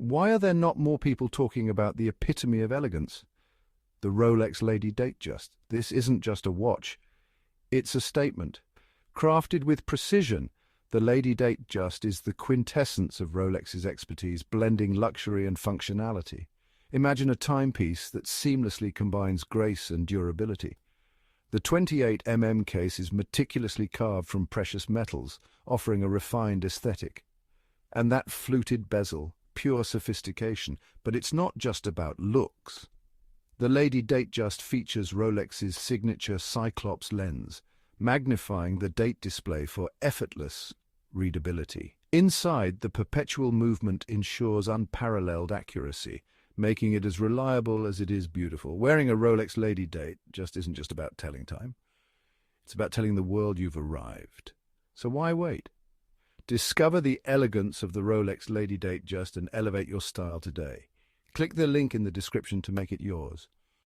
Why are there not more people talking about the epitome of elegance? The Rolex Lady-Datejust. This isn't just a watch. It's a statement. Crafted with precision, the Lady-Datejust is the quintessence of Rolex's expertise, blending luxury and functionality. Imagine a timepiece that seamlessly combines grace and durability. The 28 case is meticulously carved from precious metals, offering a refined aesthetic. And that fluted bezel, pure sophistication, but it's not just about looks. The Lady-Datejust features Rolex's signature Cyclops lens, magnifying the date display for effortless readability. Inside, the perpetual movement ensures unparalleled accuracy, making it as reliable as it is beautiful. Wearing a Rolex Lady-Datejust isn't just about telling time. It's about telling the world you've arrived. So why wait? Discover the elegance of the Rolex Lady-Datejust and elevate your style today. Click the link in the description to make it yours.